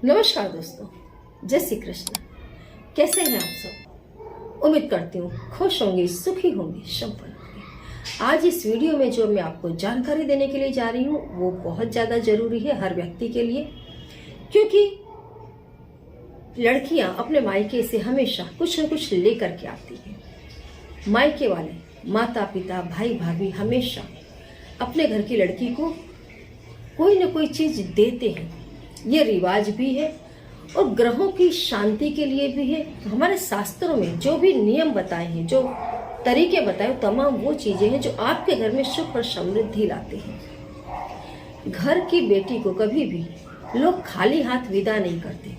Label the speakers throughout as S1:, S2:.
S1: नमस्कार दोस्तों, जय श्री कृष्ण। कैसे हैं आप सब? उम्मीद करती हूँ खुश होंगे, सुखी होंगे, संपन्न होंगे। आज इस वीडियो में जो मैं आपको जानकारी देने के लिए जा रही हूँ वो बहुत ज़्यादा जरूरी है हर व्यक्ति के लिए, क्योंकि लड़कियां अपने मायके से हमेशा कुछ न कुछ लेकर के आती हैं। मायके वाले माता पिता भाई भाभी हमेशा अपने घर की लड़की को कोई न कोई चीज देते हैं। ये रिवाज भी है और ग्रहों की शांति के लिए भी है। हमारे शास्त्रों में जो भी नियम बताए हैं, जो तरीके बताए, तमाम वो चीजें हैं जो आपके घर में सुख और समृद्धि लाते हैं। घर की बेटी को कभी भी लोग खाली हाथ विदा नहीं करते।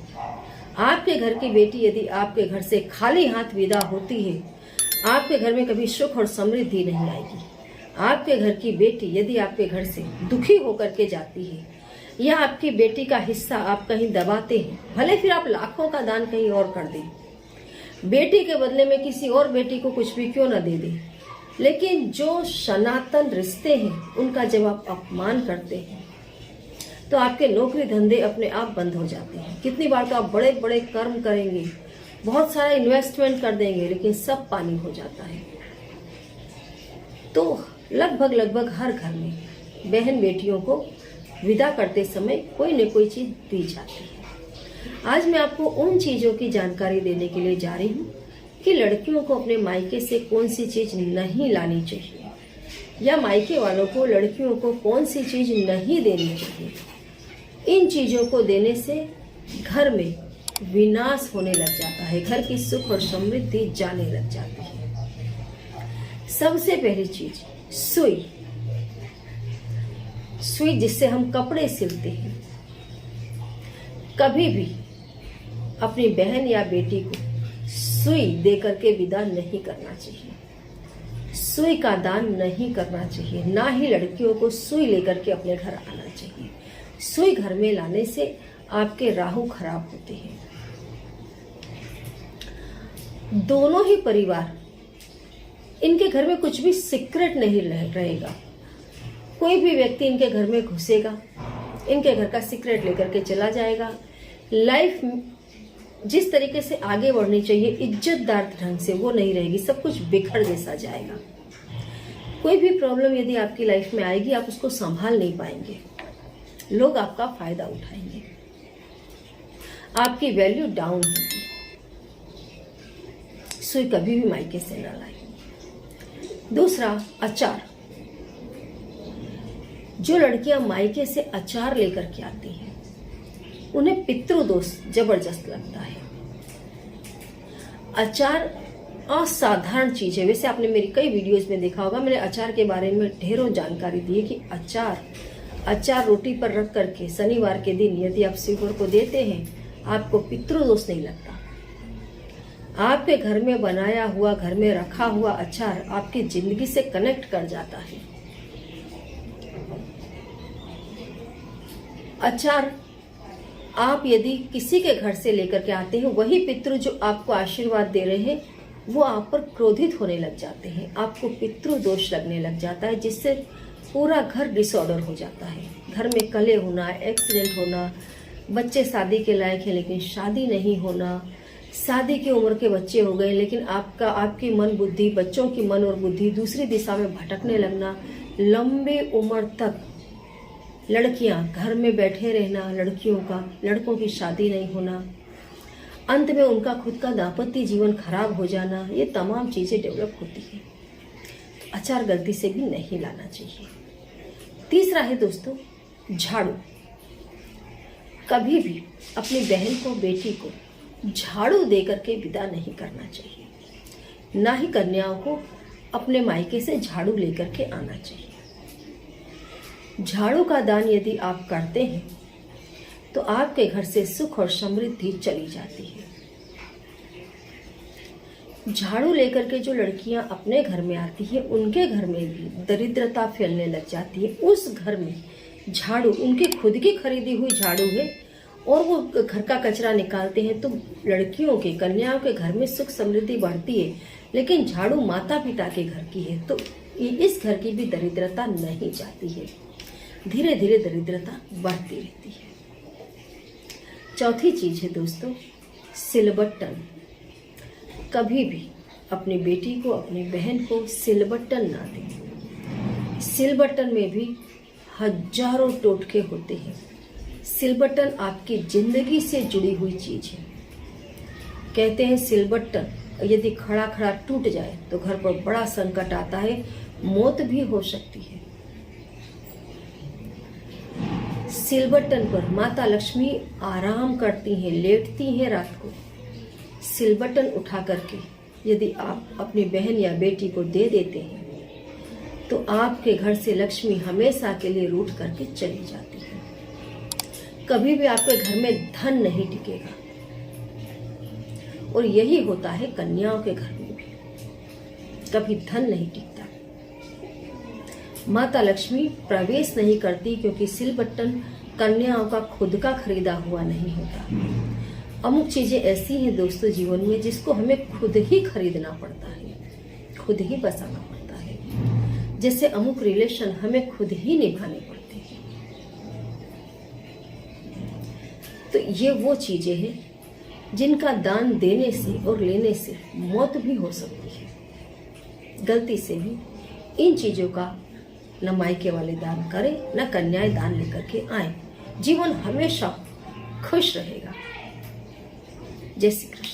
S1: आपके घर की बेटी यदि आपके घर से खाली हाथ विदा होती है, आपके घर में कभी सुख और समृद्धि नहीं आएगी। आपके घर की बेटी यदि आपके घर से दुखी होकर के जाती है या आपकी बेटी का हिस्सा आप कहीं दबाते हैं, भले फिर आप लाखों का दान कहीं और कर दें, बेटी के बदले में किसी और बेटी को कुछ भी क्यों न दे दें, लेकिन जो सनातन रिश्ते हैं उनका जब आप अपमान करते हैं तो आपके नौकरी धंधे अपने आप बंद हो जाते हैं। कितनी बार तो आप बड़े बड़े कर्म करेंगे, बहुत सारा इन्वेस्टमेंट कर देंगे, लेकिन सब पानी हो जाता है। तो लगभग हर घर में बहन बेटियों को विदा करते समय कोई न कोई चीज दी जाती है। आज मैं आपको उन चीजों की जानकारी देने के लिए जा रही हूँ कि लड़कियों को अपने मायके से कौन सी चीज नहीं लानी चाहिए या मायके वालों को लड़कियों को कौन सी चीज नहीं देनी चाहिए। इन चीजों को देने से घर में विनाश होने लग जाता है, घर की सुख और समृद्धि जाने लग जाती है। सबसे पहली चीज सुई, जिससे हम कपड़े सिलते हैं। कभी भी अपनी बहन या बेटी को सुई दे करके विदा नहीं करना चाहिए। सुई का दान नहीं करना चाहिए, ना ही लड़कियों को सुई लेकर के अपने घर आना चाहिए। सुई घर में लाने से आपके राहु खराब होते हैं। दोनों ही परिवार, इनके घर में कुछ भी सीक्रेट नहीं रहेगा। कोई भी व्यक्ति इनके घर में घुसेगा, इनके घर का सीक्रेट लेकर के चला जाएगा। लाइफ जिस तरीके से आगे बढ़नी चाहिए इज्जतदार ढंग से, वो नहीं रहेगी। सब कुछ बिखर जैसा जाएगा। कोई भी प्रॉब्लम यदि आपकी लाइफ में आएगी, आप उसको संभाल नहीं पाएंगे। लोग आपका फायदा उठाएंगे, आपकी वैल्यू डाउन होगी। सुई कभी भी मायके से न लाए। दूसरा, अचार। जो लड़कियां मायके से अचार लेकर के आती हैं उन्हें पितृदोष जबरदस्त लगता है। अचार असाधारण चीज है। वैसे आपने मेरी कई वीडियोस में देखा होगा, मैंने अचार के बारे में ढेरों जानकारी दी है कि अचार रोटी पर रख करके शनिवार के दिन यदि आप शिववर को देते हैं, आपको पितृदोष नहीं लगता। आपके घर में बनाया हुआ, घर में रखा हुआ अचार आपकी जिंदगी से कनेक्ट कर जाता है। अचार आप यदि किसी के घर से लेकर के आते हैं, वही पितृ जो आपको आशीर्वाद दे रहे हैं वो आप पर क्रोधित होने लग जाते हैं। आपको पितृ दोष लगने लग जाता है, जिससे पूरा घर डिसऑर्डर हो जाता है। घर में कलह होना, एक्सीडेंट होना, बच्चे शादी के लायक हैं लेकिन शादी नहीं होना, शादी की उम्र के बच्चे हो गए लेकिन आपकी मन बुद्धि, बच्चों की मन और बुद्धि दूसरी दिशा में भटकने लगना, लंबे उम्र तक लड़कियां घर में बैठे रहना, लड़कों की शादी नहीं होना, अंत में उनका खुद का दाम्पत्य जीवन खराब हो जाना, ये तमाम चीजें डेवलप होती है। अचार गलती से भी नहीं लाना चाहिए। तीसरा है दोस्तों, झाड़ू। कभी भी अपनी बहन को, बेटी को झाड़ू दे करके विदा नहीं करना चाहिए। ना ही कन्याओं को अपने मायके से झाड़ू लेकर के आना चाहिए। झाड़ू का दान यदि आप करते हैं तो आपके घर से सुख और समृद्धि चली जाती है। झाड़ू लेकर के जो लड़कियां अपने घर में आती हैं, उनके घर में भी दरिद्रता फैलने लग जाती है। उस घर में झाड़ू उनकी खुद की खरीदी हुई झाड़ू है और वो घर का कचरा निकालते हैं, तो लड़कियों के, कन्याओं के घर में सुख समृद्धि बढ़ती है। लेकिन झाड़ू माता पिता के घर की है तो इस घर की भी दरिद्रता नहीं जाती है। धीरे धीरे दरिद्रता बढ़ती रहती है। चौथी चीज है दोस्तों, सिलबट्टन। कभी भी अपनी बेटी को, अपनी बहन को सिलबट्टन ना दें। सिलबट्टन में भी हजारों टोटके होते हैं। सिलबट्टन आपकी जिंदगी से जुड़ी हुई चीज है। कहते हैं सिलबट्टन यदि खड़ा खड़ा टूट जाए तो घर पर बड़ा संकट आता है, मौत भी हो सकती है। सिलबट्टन पर माता लक्ष्मी आराम करती हैं, लेटती हैं रात को। सिलबट्टन उठा करके यदि आप अपनी बहन या बेटी को दे देते हैं तो आपके घर से लक्ष्मी हमेशा के लिए रूठ करके चली जाती है। कभी भी आपके घर में धन नहीं टिकेगा। और यही होता है कन्याओं के घर में भी, कभी धन नहीं टिकता। माता लक्ष्मी प्रवेश नहीं करती क्योंकि सिलबट्टन कन्याओं का खुद का खरीदा हुआ नहीं होता। अमुक चीजें ऐसी हैं दोस्तों जीवन में जिसको हमें खुद ही खरीदना पड़ता है, खुद ही बसाना पड़ता है। जैसे अमुक रिलेशन हमें खुद ही निभाने पड़ते हैं। तो ये वो चीजें हैं जिनका दान देने से और लेने से मौत भी हो सकती है। गलती से भी इन चीजों का न मायके वाले दान करें, न कन्याएं दान लेकर के आए। जीवन हमेशा खुश रहेगा। जय श्री कृष्ण।